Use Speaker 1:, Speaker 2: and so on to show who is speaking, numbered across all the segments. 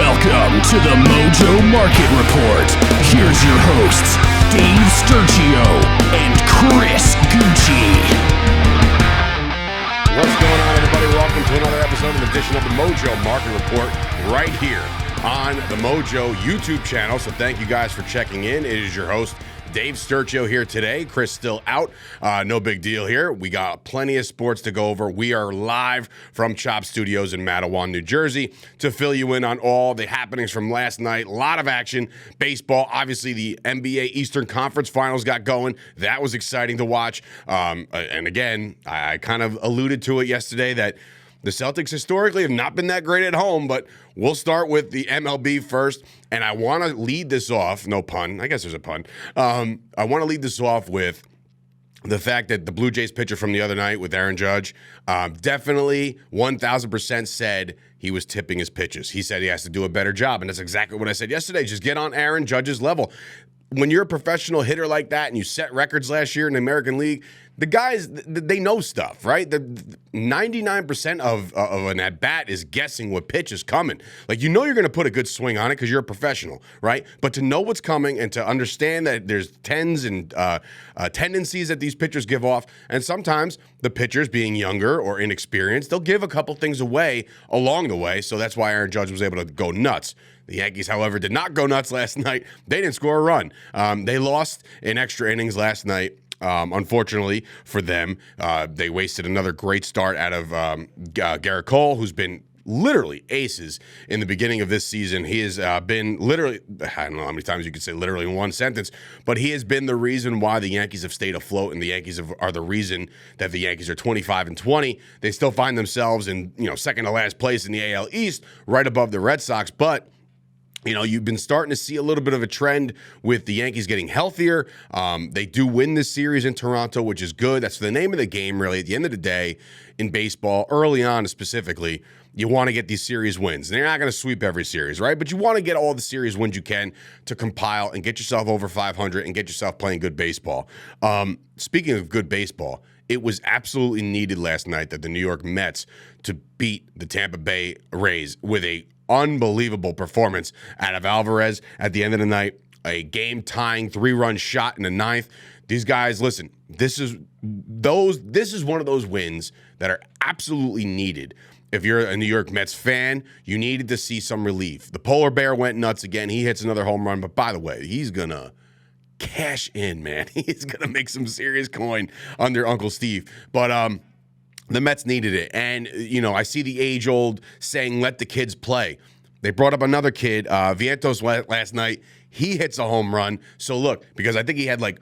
Speaker 1: Welcome to the Mojo Market Report. Here's your hosts, Dave Sturchio and Chris Gucci.
Speaker 2: What's going on, everybody? Welcome to another episode and edition of the Mojo Market Report right here on the Mojo YouTube channel. So thank you guys for checking in. It is your host, Dave Sturchio, here today. Chris still out. No big deal here. We got plenty of sports to go over. We are live from Chop Studios in Matawan, New Jersey, to fill you in on all the happenings from last night. A lot of action. Baseball, obviously the NBA Eastern Conference Finals got going. That was exciting to watch. And again, I kind of alluded to it yesterday that the Celtics historically have not been that great at home, but we'll start with the MLB first. And I want to lead this off, no pun, I guess there's a pun. I want to lead this off with the fact that the Blue Jays pitcher from the other night with Aaron Judge definitely 1,000% said he was tipping his pitches. He said he has to do a better job, and that's exactly what I said yesterday. Just get on Aaron Judge's level. When you're a professional hitter like that and you set records last year in the American League, the guys, they know stuff, right? The 99% of an at-bat is guessing what pitch is coming. Like, you know you're going to put a good swing on it because you're a professional, right? But to know what's coming and to understand that there's tens and tendencies that these pitchers give off, and sometimes the pitchers, being younger or inexperienced, they'll give a couple things away along the way, so that's why Aaron Judge was able to go nuts. The Yankees, however, did not go nuts last night. They didn't score a run. They lost in extra innings last night. Unfortunately for them, they wasted another great start out of Garrett Cole, who's been literally aces in the beginning of this season. He has been literally, I don't know how many times you could say literally in one sentence, but he has been the reason why the Yankees have stayed afloat, and the Yankees are the reason that the Yankees are 25-20. They still find themselves in, second to last place in the AL East, right above the Red Sox, but you've been starting to see a little bit of a trend with the Yankees getting healthier. They do win this series in Toronto, which is good. That's the name of the game, really. At the end of the day, in baseball, early on specifically, you want to get these series wins. And you're not going to sweep every series, right? But you want to get all the series wins you can to compile and get yourself over 500 and get yourself playing good baseball. Speaking of good baseball, it was absolutely needed last night that the New York Mets to beat the Tampa Bay Rays with a unbelievable performance out of Alvarez at the end of the night. A game-tying 3-run shot in the ninth. These guys, listen, this is one of those wins that are absolutely needed. If you're a New York Mets fan, you needed to see some relief. The polar bear went nuts again. He hits another home run, but by the way, he's going to cash in, man. He's going to make some serious coin under Uncle Steve. But the Mets needed it. And, I see the age-old saying, let the kids play. They brought up another kid, Vientos, last night. He hits a home run. So, look, because I think he had like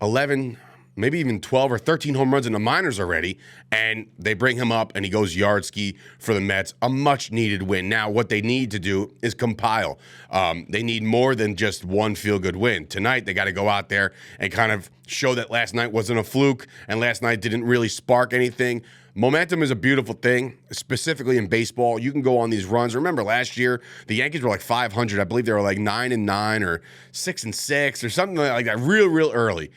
Speaker 2: 11, maybe even 12 or 13 home runs in the minors already, and they bring him up, and he goes yard ski for the Mets. A much-needed win. Now, what they need to do is compile. They need more than just one feel-good win. Tonight, they got to go out there and kind of show that last night wasn't a fluke, and last night didn't really spark anything. Momentum is a beautiful thing, specifically in baseball. You can go on these runs. Remember last year, the Yankees were like 500. I believe they were like 9-9 or 6-6 or something like that, real early.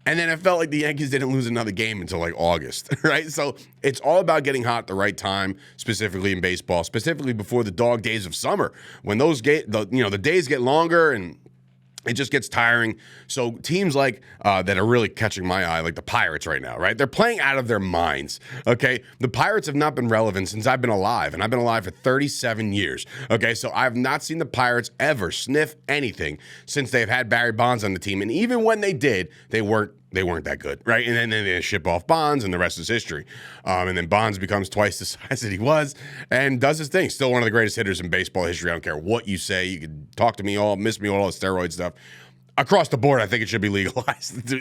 Speaker 2: And then it felt like the Yankees didn't lose another game until like August, right? So it's all about getting hot at the right time, specifically in baseball, specifically before the dog days of summer, when the days get longer and it just gets tiring. So teams like that are really catching my eye, like the Pirates right now, right? They're playing out of their minds, okay? The Pirates have not been relevant since I've been alive, and I've been alive for 37 years, okay? So I've not seen the Pirates ever sniff anything since they've had Barry Bonds on the team. And even when they did, they weren't that good, right? And then they ship off Bonds, and the rest is history. And then Bonds becomes twice the size that he was and does his thing. Still one of the greatest hitters in baseball history. I don't care what you say. You can talk to me all, miss me all the steroid stuff. Across the board, I think it should be legalized.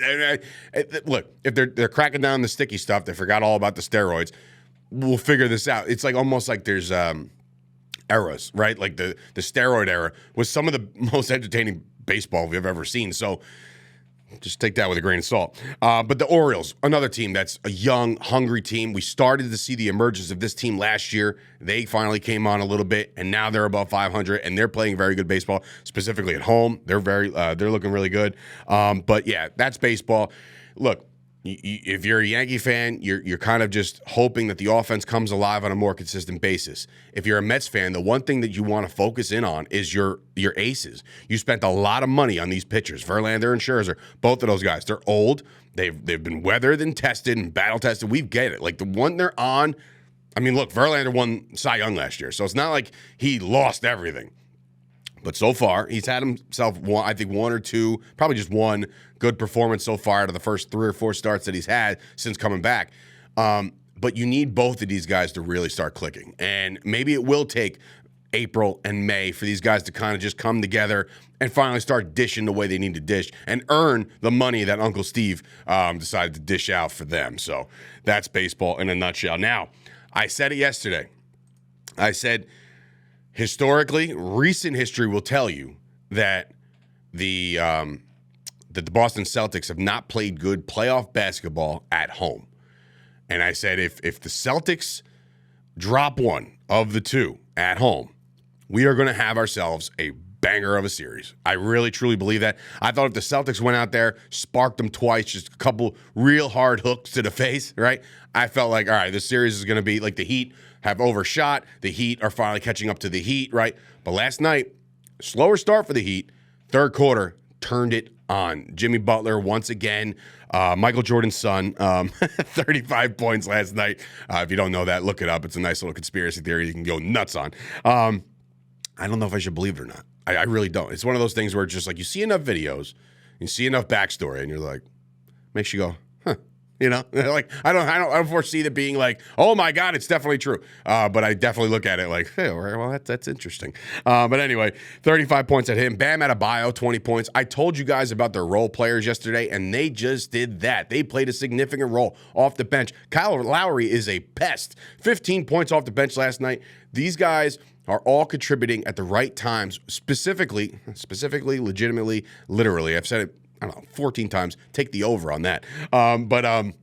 Speaker 2: Look, if they're cracking down the sticky stuff, they forgot all about the steroids. We'll figure this out. It's like almost like there's eras, right? Like the steroid era was some of the most entertaining baseball we've ever seen. So just take that with a grain of salt. But the Orioles, another team that's a young, hungry team. We started to see the emergence of this team last year. They finally came on a little bit, and now they're above 500, and they're playing very good baseball, specifically at home. They're looking really good. But yeah, that's baseball. Look, if you're a Yankee fan, you're kind of just hoping that the offense comes alive on a more consistent basis. If you're a Mets fan, the one thing that you want to focus in on is your aces. You spent a lot of money on these pitchers, Verlander and Scherzer. Both of those guys, they're old. They've been weathered and tested and battle tested. We get it. Like the one they're on. I mean, look, Verlander won Cy Young last year, so it's not like he lost everything. But so far, he's had himself, one or two, probably just one good performance so far out of the first 3 or 4 starts that he's had since coming back. But you need both of these guys to really start clicking. And maybe it will take April and May for these guys to kind of just come together and finally start dishing the way they need to dish and earn the money that Uncle Steve decided to dish out for them. So that's baseball in a nutshell. Now, I said it yesterday. I said, historically, recent history will tell you that the Boston Celtics have not played good playoff basketball at home. And I said if the Celtics drop one of the two at home, we are going to have ourselves a banger of a series. I really, truly believe that. I thought if the Celtics went out there, sparked them twice, just a couple real hard hooks to the face, right? I felt like, all right, this series is going to be like the Heat have overshot. The Heat are finally catching up to the Heat, right? But last night, slower start for the Heat. Third quarter, turned it on. Jimmy Butler, once again, Michael Jordan's son, 35 points last night. If you don't know that, look it up. It's a nice little conspiracy theory you can go nuts on. I don't know if I should believe it or not. I really don't. It's one of those things where it's just like you see enough videos, you see enough backstory, and you're like, makes you go, huh. You know, like I don't foresee that being like, oh my God, it's definitely true. But I definitely look at it like, hey, well, that's interesting. But anyway, 35 points at him. Bam Adebayo, 20 points. I told you guys about their role players yesterday, and they just did that. They played a significant role off the bench. Kyle Lowry is a pest. 15 points off the bench last night. These guys are all contributing at the right times, specifically, legitimately, literally. I've said it, I don't know, 14 times. Take the over on that. But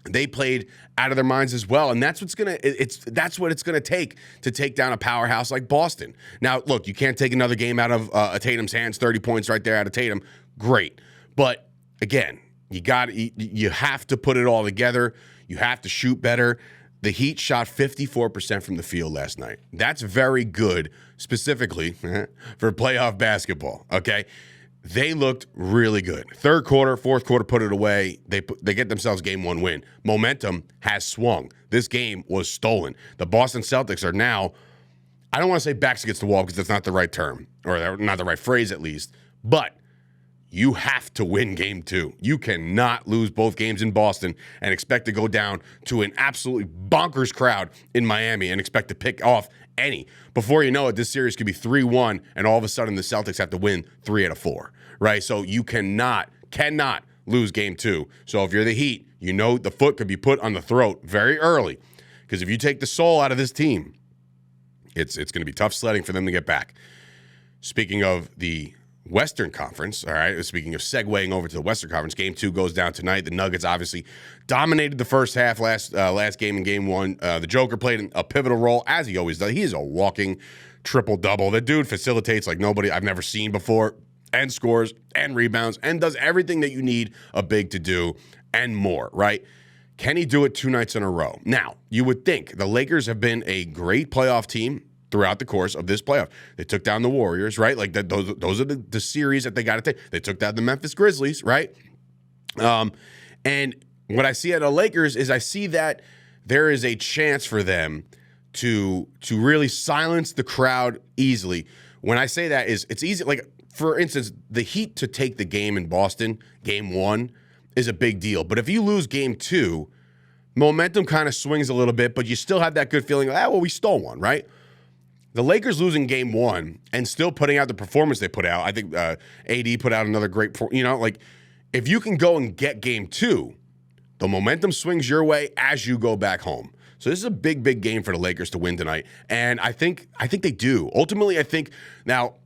Speaker 2: they played out of their minds as well, and that's what it's gonna take to take down a powerhouse like Boston. Now, look, you can't take another game out of Tatum's hands. 30 points right there out of Tatum, great. But again, you have to put it all together. You have to shoot better. The Heat shot 54% from the field last night. That's very good, specifically for playoff basketball. Okay. They looked really good. Third quarter, fourth quarter, put it away. They get themselves game one win. Momentum has swung. This game was stolen. The Boston Celtics are now, I don't want to say backs against the wall because that's not the right term, or not the right phrase at least, but you have to win game two. You cannot lose both games in Boston and expect to go down to an absolutely bonkers crowd in Miami and expect to pick off any. Before you know it, this series could be 3-1, and all of a sudden the Celtics have to win 3 out of 4, right? So you cannot lose game two. So if you're the Heat, you know the foot could be put on the throat very early, because if you take the soul out of this team, it's going to be tough sledding for them to get back. Speaking of the Western Conference, all right, speaking of segueing over to the Western Conference, game two goes down tonight. The Nuggets obviously dominated the first half last game in game one. The Joker played a pivotal role, as he always does. He is a walking triple-double. The dude facilitates like nobody I've never seen before, and scores and rebounds and does everything that you need a big to do and more, right? Can he do it 2 nights in a row? Now, you would think the Lakers have been a great playoff team throughout the course of this playoff. They took down the Warriors, right? Like those are the series that they got to take. They took down the Memphis Grizzlies, right? And what I see at the Lakers is I see that there is a chance for them to really silence the crowd easily. When I say that is it's easy. Like, for instance, the Heat to take the game in Boston, game one, is a big deal. But if you lose game two, momentum kind of swings a little bit, but you still have that good feeling, well, we stole one, right? The Lakers losing game one and still putting out the performance they put out. I think AD put out another great, like if you can go and get game two, the momentum swings your way as you go back home. So this is a big, big game for the Lakers to win tonight. And I think they do. Ultimately, I think now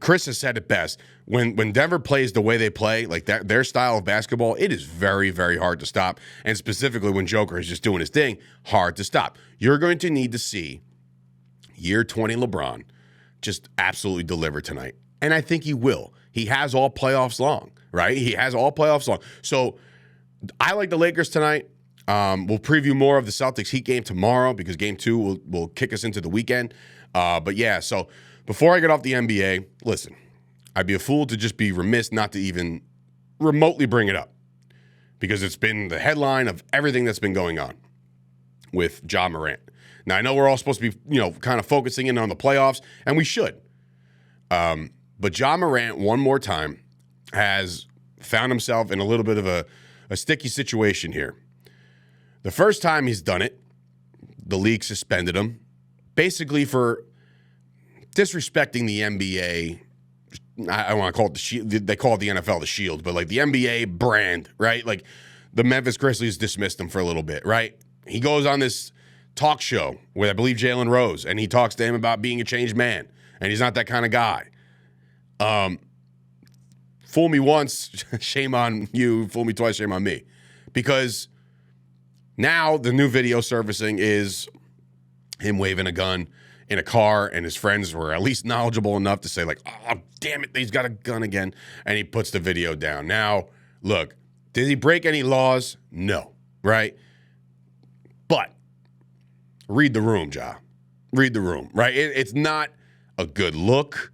Speaker 2: Chris has said it best. When Denver plays the way they play, like their style of basketball, it is very, very hard to stop. And specifically when Joker is just doing his thing, hard to stop. You're going to need to see year 20 LeBron just absolutely deliver tonight. And I think he will. He has all playoffs long, right? He has all playoffs long. So I like the Lakers tonight. We'll preview more of the Celtics Heat game tomorrow because game 2 will kick us into the weekend. But yeah, so before I get off the NBA, listen, I'd be a fool to just be remiss not to even remotely bring it up because it's been the headline of everything that's been going on with Ja Morant. Now, I know we're all supposed to be, kind of focusing in on the playoffs, and we should. But Ja Morant, one more time, has found himself in a little bit of a sticky situation here. The first time he's done it, the league suspended him, basically for disrespecting the NBA. I want to call it the Shield. They call it the NFL the Shield, but like the NBA brand, right? Like the Memphis Grizzlies dismissed him for a little bit, right? He goes on this talk show with, I believe, Jalen Rose, and he talks to him about being a changed man, and he's not that kind of guy. Fool me once, shame on you. Fool me twice, shame on me. Because now the new video surfacing is him waving a gun in a car, and his friends were at least knowledgeable enough to say, like, oh, damn it, he's got a gun again. And he puts the video down. Now, look, did he break any laws? No, right? But read the room, Ja. Read the room, right? It's not a good look.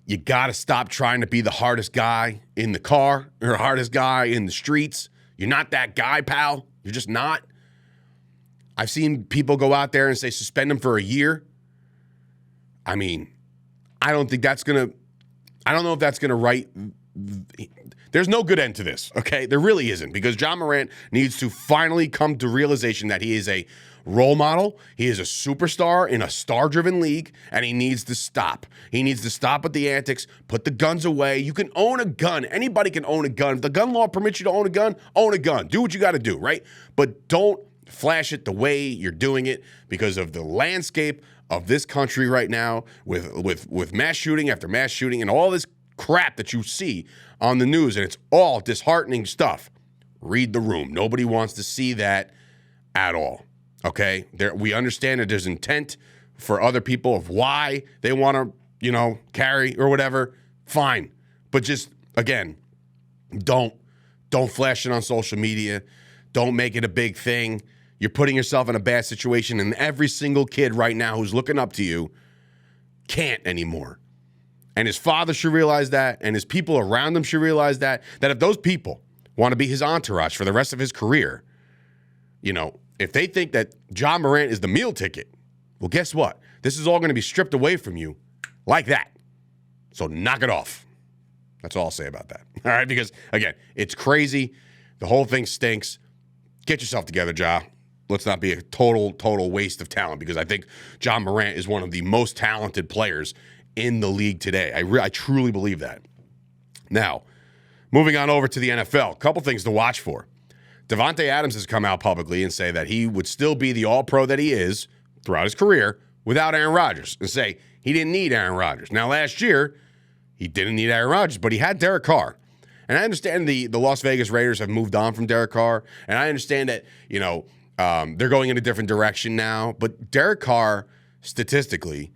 Speaker 2: You got to stop trying to be the hardest guy in the car or the hardest guy in the streets. You're not that guy, pal. You're just not. I've seen people go out there and say suspend him for a year. I mean, I don't think that's going to – I don't know if that's going to right – there's no good end to this, okay? There really isn't, because Ja Morant needs to finally come to realization that he is a role model. He is a superstar in a star-driven league, and he needs to stop. He needs to stop with the antics, put the guns away. You can own a gun. Anybody can own a gun. If the gun law permits you to own a gun, own a gun. Do what you got to do, right? But don't flash it the way you're doing it because of the landscape of this country right now with mass shooting after mass shooting and all this crap that you see on the news, and it's all disheartening stuff. Read the room. Nobody wants to see that at all, okay? We understand that there's intent for other people of why they want to, carry or whatever. Fine. But just, again, don't flash it on social media. Don't make it a big thing. You're putting yourself in a bad situation, and every single kid right now who's looking up to you can't anymore. And his father should realize that, and his people around him should realize that if those people want to be his entourage for the rest of his career, if they think that Ja Morant is the meal ticket, well, guess what? This is all going to be stripped away from you like that. So knock it off. That's all I'll say about that. All right? Because, again, it's crazy. The whole thing stinks. Get yourself together, Ja. Let's not be a total waste of talent, because I think Ja Morant is one of the most talented players in the league today. I truly believe that. Now, moving on over to the NFL, a couple things to watch for. Devante Adams has come out publicly and say that he would still be the all-pro that he is throughout his career without Aaron Rodgers, and say he didn't need Aaron Rodgers. Now, last year, he didn't need Aaron Rodgers, but he had Derek Carr. And I understand the Las Vegas Raiders have moved on from Derek Carr, and I understand that, they're going in a different direction now. But Derek Carr, statistically,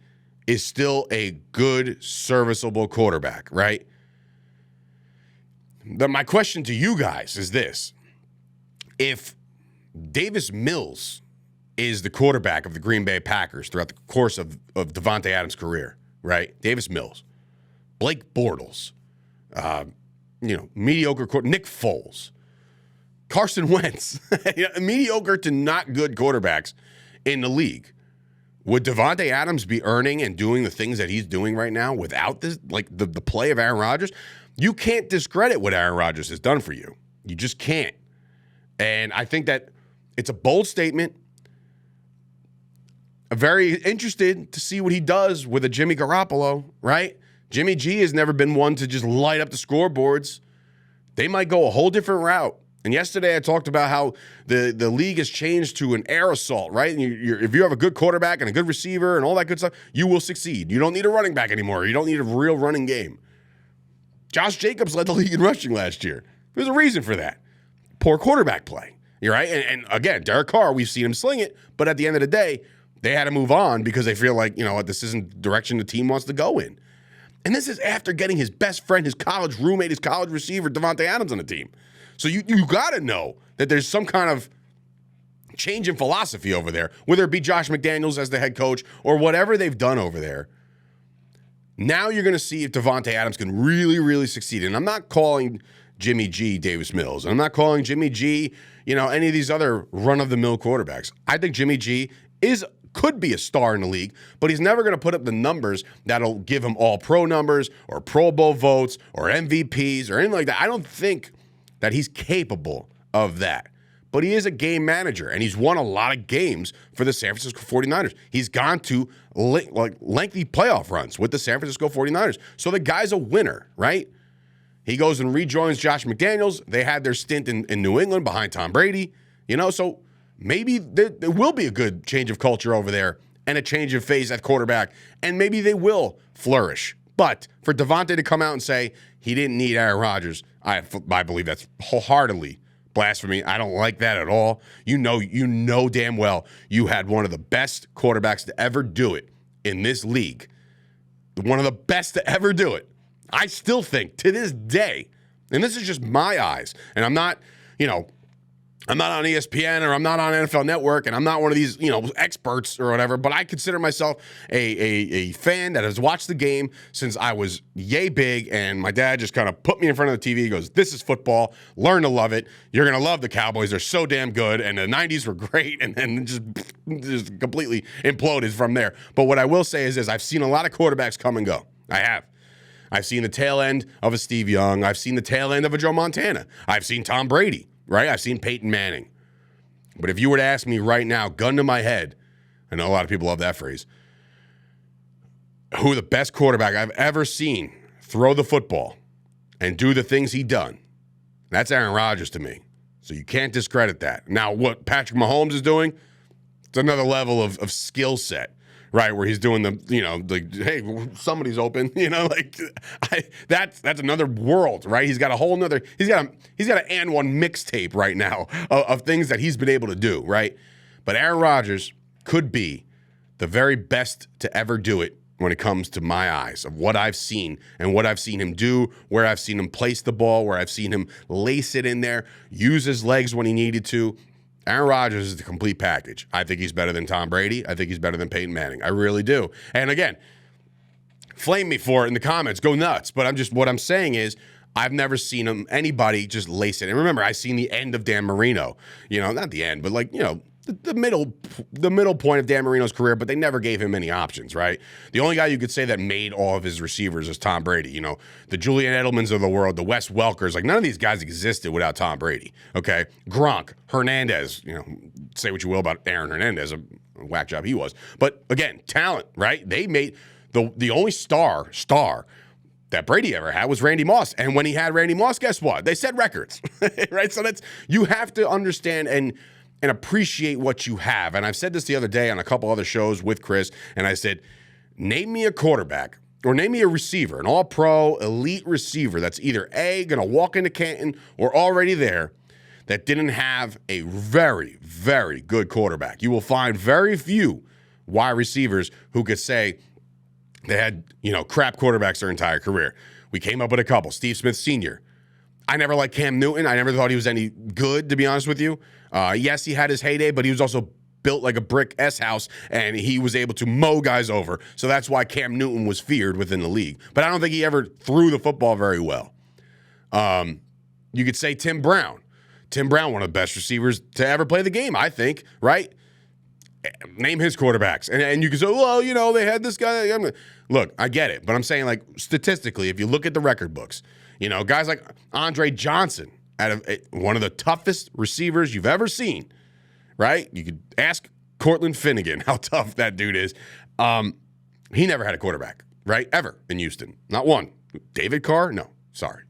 Speaker 2: is still a good, serviceable quarterback, right? My question to you guys is this. If Davis Mills is the quarterback of the Green Bay Packers throughout the course of Devante Adams' career, right? Davis Mills, Blake Bortles, mediocre Nick Foles, Carson Wentz, mediocre to not good quarterbacks in the league. Would Devante Adams be earning and doing the things that he's doing right now without this, like the play of Aaron Rodgers? You can't discredit what Aaron Rodgers has done for you. You just can't. And I think that it's a bold statement. I'm very interested to see what he does with a Jimmy Garoppolo, right? Jimmy G has never been one to just light up the scoreboards. They might go a whole different route. And yesterday I talked about how the league has changed to an air assault, right? And if you have a good quarterback and a good receiver and all that good stuff, you will succeed. You don't need a running back anymore. You don't need a real running game. Josh Jacobs led the league in rushing last year. There's a reason for that. Poor quarterback play. You're right. And again, Derek Carr, we've seen him sling it, but at the end of the day, they had to move on because they feel like, this isn't the direction the team wants to go in. And this is after getting his best friend, his college roommate, his college receiver, Devante Adams on the team. So you got to know that there's some kind of change in philosophy over there, whether it be Josh McDaniels as the head coach or whatever they've done over there. Now you're going to see if Devante Adams can really, really succeed. And I'm not calling Jimmy G Davis Mills. I'm not calling Jimmy G, any of these other run-of-the-mill quarterbacks. I think Jimmy G could be a star in the league, but he's never going to put up the numbers that'll give him all-pro numbers or Pro Bowl votes or MVPs or anything like that. I don't think that he's capable of that. But he is a game manager, and he's won a lot of games for the San Francisco 49ers. He's gone to lengthy playoff runs with the San Francisco 49ers. So the guy's a winner, right? He goes and rejoins Josh McDaniels. They had their stint in New England behind Tom Brady. So maybe there will be a good change of culture over there and a change of phase at quarterback, and maybe they will flourish. But for Devante to come out and say he didn't need Aaron Rodgers, I believe that's wholeheartedly blasphemy. I don't like that at all. You know damn well you had one of the best quarterbacks to ever do it in this league. One of the best to ever do it. I still think to this day, and this is just my eyes, and I'm not on ESPN or I'm not on NFL Network and I'm not one of these, experts or whatever, but I consider myself a fan that has watched the game since I was yay big, and my dad just kind of put me in front of the TV. He goes, "This is football. Learn to love it. You're going to love the Cowboys. They're so damn good." And the 90s were great, and then just completely imploded from there. But what I will say is I've seen a lot of quarterbacks come and go. I have. I've seen the tail end of a Steve Young. I've seen the tail end of a Joe Montana. I've seen Tom Brady. Right? I've seen Peyton Manning. But if you were to ask me right now, gun to my head, I know a lot of people love that phrase, who the best quarterback I've ever seen throw the football and do the things he done, that's Aaron Rodgers to me. So you can't discredit that. Now, what Patrick Mahomes is doing, it's another level of skill set. Right, where he's doing hey, somebody's open, that's another world, right? He's got a whole nother, he's got an and one mixtape right now of things that he's been able to do, right? But Aaron Rodgers could be the very best to ever do it when it comes to my eyes of what I've seen and what I've seen him do, where I've seen him place the ball, where I've seen him lace it in there, use his legs when he needed to. Aaron Rodgers is the complete package. I think he's better than Tom Brady. I think he's better than Peyton Manning. I really do. And again, flame me for it in the comments. Go nuts. But what I'm saying is I've never seen anybody just lace it. And remember, I've seen the end of Dan Marino. Not the end, but the middle point of Dan Marino's career, but they never gave him any options, right? The only guy you could say that made all of his receivers is Tom Brady. The Julian Edelmans of the world, the Wes Welkers, none of these guys existed without Tom Brady, okay? Gronk, Hernandez, say what you will about Aaron Hernandez, a whack job he was. But again, talent, right? They made the only star that Brady ever had was Randy Moss. And when he had Randy Moss, guess what? They set records, right? So you have to understand and appreciate what you have. And I've said this the other day on a couple other shows with Chris, and I said, name me a quarterback or name me a receiver, an all-pro, elite receiver that's either A, going to walk into Canton or already there, that didn't have a very, very good quarterback. You will find very few wide receivers who could say they had, crap quarterbacks their entire career. We came up with a couple. Steve Smith Sr. I never liked Cam Newton. I never thought he was any good, to be honest with you. Yes, he had his heyday, but he was also built like a brick S-house, and he was able to mow guys over. So that's why Cam Newton was feared within the league. But I don't think he ever threw the football very well. You could say Tim Brown. Tim Brown, one of the best receivers to ever play the game, I think, right? Name his quarterbacks. And you can say, well, they had this guy. Look, I get it. But I'm saying, statistically, if you look at the record books, guys like Andre Johnson, one of the toughest receivers you've ever seen, right? You could ask Cortland Finnegan how tough that dude is. He never had a quarterback, right? Ever in Houston. Not one. David Carr? No, sorry.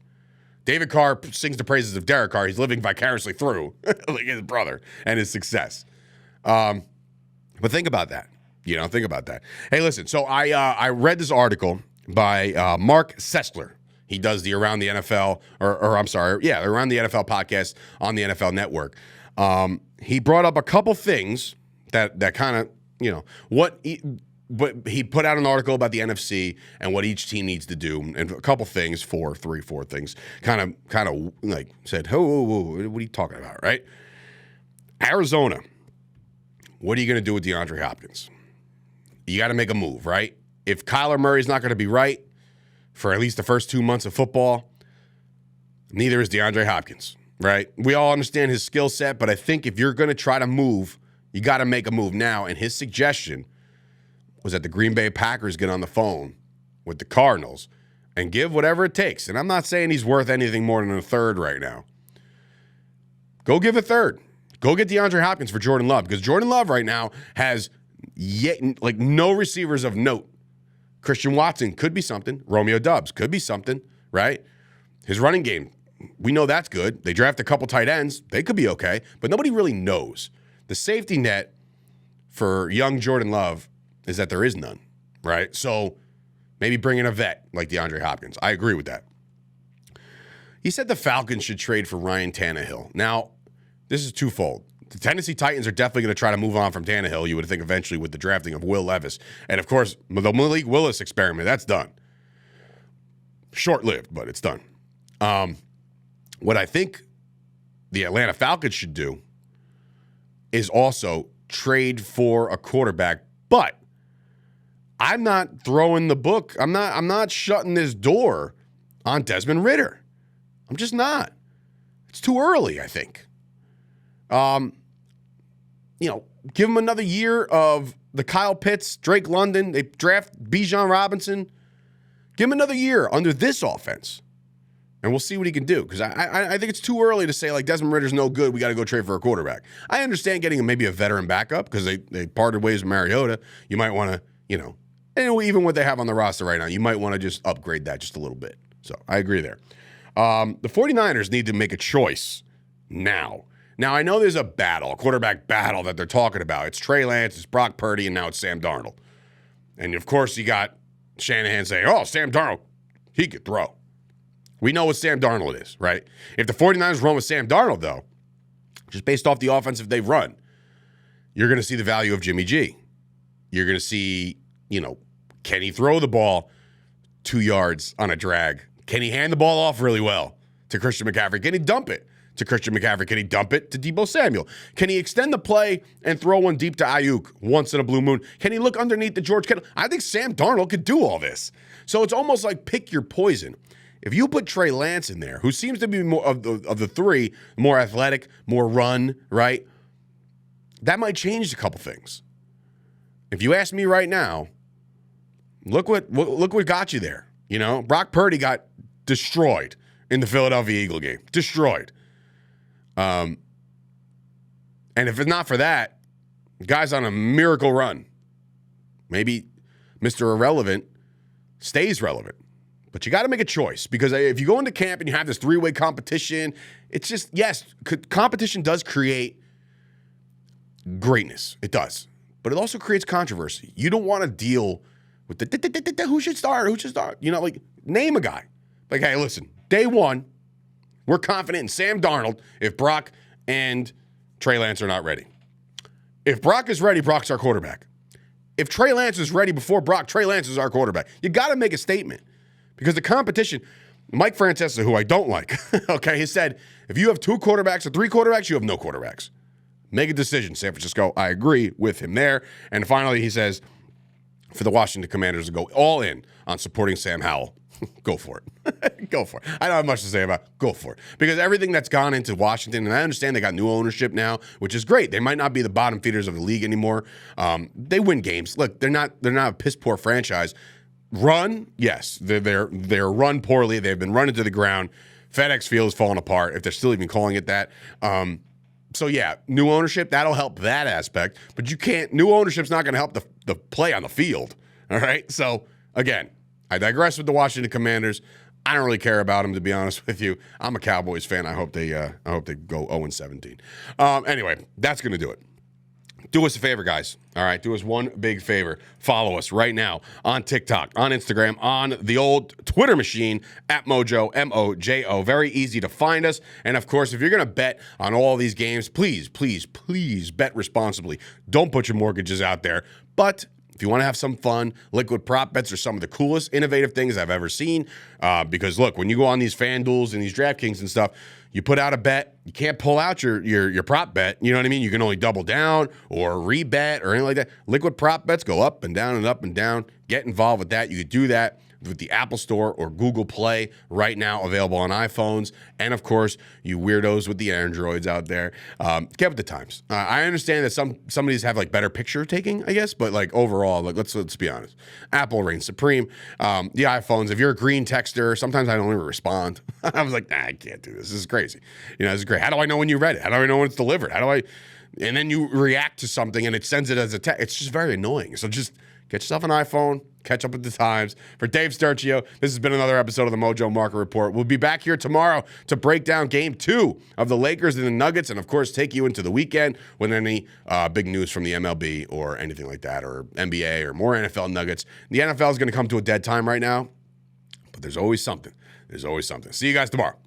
Speaker 2: David Carr sings the praises of Derek Carr. He's living vicariously through his brother and his success. But think about that. Think about that. Hey, listen, so I read this article by Mark Sessler. He does the Around the NFL, Around the NFL podcast on the NFL Network. He brought up a couple things that kind of, but he put out an article about the NFC and what each team needs to do, and a couple things, four things, kind of like said, whoa, what are you talking about, right? Arizona, what are you going to do with DeAndre Hopkins? You got to make a move, right? If Kyler Murray's not going to be right for at least the first 2 months of football, neither is DeAndre Hopkins, right? We all understand his skill set, but I think if you're going to try to move, you got to make a move now. And his suggestion was that the Green Bay Packers get on the phone with the Cardinals and give whatever it takes. And I'm not saying he's worth anything more than a third right now. Go give a third. Go get DeAndre Hopkins for Jordan Love, because Jordan Love right now has no receivers of note. Christian Watson could be something. Romeo Doubs could be something, right? His running game, we know that's good. They draft a couple tight ends. They could be okay, but nobody really knows. The safety net for young Jordan Love is that there is none, right? So maybe bring in a vet like DeAndre Hopkins. I agree with that. He said the Falcons should trade for Ryan Tannehill. Now, this is twofold. The Tennessee Titans are definitely going to try to move on from Tannehill, you would think, eventually with the drafting of Will Levis. And, of course, the Malik Willis experiment, that's done. Short-lived, but it's done. What I think the Atlanta Falcons should do is also trade for a quarterback. But I'm not throwing the book. I'm not shutting this door on Desmond Ridder. I'm just not. It's too early, I think. Give him another year of the Kyle Pitts, Drake London. They draft Bijan Robinson. Give him another year under this offense, and we'll see what he can do. Because I think it's too early to say, like, Desmond Ridder's no good, we got to go trade for a quarterback. I understand getting maybe a veteran backup because they parted ways with Mariota. You might want to, and even what they have on the roster right now, you might want to just upgrade that just a little bit. So I agree there. The 49ers need to make a choice now. Now, I know there's a quarterback battle that they're talking about. It's Trey Lance, it's Brock Purdy, and now it's Sam Darnold. And, of course, you got Shanahan saying, Sam Darnold, he could throw. We know what Sam Darnold is, right? If the 49ers run with Sam Darnold, though, just based off the offensive they've run, you're going to see the value of Jimmy G. You're going to see, can he throw the ball 2 yards on a drag? Can he hand the ball off really well to Christian McCaffrey? Can he dump it to Christian McCaffrey? Can he dump it to Deebo Samuel? Can he extend the play and throw one deep to Ayuk once in a blue moon? Can he look underneath the George Kittle? I think Sam Darnold could do all this. So it's almost like pick your poison. If you put Trey Lance in there, who seems to be more of the three, more athletic, more run, right? That might change a couple things. If you ask me right now, look what got you there. Brock Purdy got destroyed in the Philadelphia Eagle game. Destroyed. And if it's not for that, the guy's on a miracle run. Maybe Mr. Irrelevant stays relevant. But you got to make a choice, because if you go into camp and you have this three-way competition, it's just, yes, competition does create greatness. It does. But it also creates controversy. You don't want to deal with the who should start, name a guy. Like, hey, listen, day one, we're confident in Sam Darnold if Brock and Trey Lance are not ready. If Brock is ready, Brock's our quarterback. If Trey Lance is ready before Brock, Trey Lance is our quarterback. You got to make a statement, because the competition, Mike Francesa, who I don't like, okay, he said, if you have 2 quarterbacks or 3 quarterbacks, you have no quarterbacks. Make a decision, San Francisco. I agree with him there. And finally, he says, for the Washington Commanders to go all in on supporting Sam Howell, go for it. Go for it. I don't have much to say about it. Go for it. Because everything that's gone into Washington, and I understand they got new ownership now, which is great. They might not be the bottom feeders of the league anymore. They win games. Look, they're not a piss poor franchise. Run, yes. They're run poorly. They've been run into the ground. FedEx Field is falling apart, if they're still even calling it that. So yeah, new ownership, that'll help that aspect. But new ownership's not going to help the play on the field. All right. So again, I digress with the Washington Commanders. I don't really care about them, to be honest with you. I'm a Cowboys fan. I hope they go 0-17. Anyway, that's going to do it. Do us a favor, guys. All right, do us one big favor. Follow us right now on TikTok, on Instagram, on the old Twitter machine at Mojo, M-O-J-O. Very easy to find us. And, of course, if you're going to bet on all these games, please, please, please bet responsibly. Don't put your mortgages out there. But If you want to have some fun, liquid prop bets are some of the coolest, innovative things I've ever seen. Because look, when you go on these FanDuels and these DraftKings and stuff, you put out a bet, you can't pull out your prop bet. You know what I mean? You can only double down or rebet or anything like that. Liquid prop bets go up and down and up and down. Get involved with that. You could do that with the Apple Store or Google Play right now, available on iPhones. And of course, you weirdos with the Androids out there, get with the times. I understand that some of these have like better picture taking, I guess, but like overall, like let's be honest, Apple reigns supreme. The iPhones, if you're a green texter, sometimes I don't even respond. I was like, nah, I can't do this. This is crazy. This is great. How do I know when you read it? How do I know when it's delivered? And then you react to something and it sends it as a text. It's just very annoying. So just get yourself an iPhone, catch up with the times. For Dave Sturchio, this has been another episode of the Mojo Market Report. We'll be back here tomorrow to break down Game 2 of the Lakers and the Nuggets, and of course take you into the weekend with any big news from the MLB or anything like that, or NBA or more NFL Nuggets. The NFL is going to come to a dead time right now, but there's always something. See you guys tomorrow.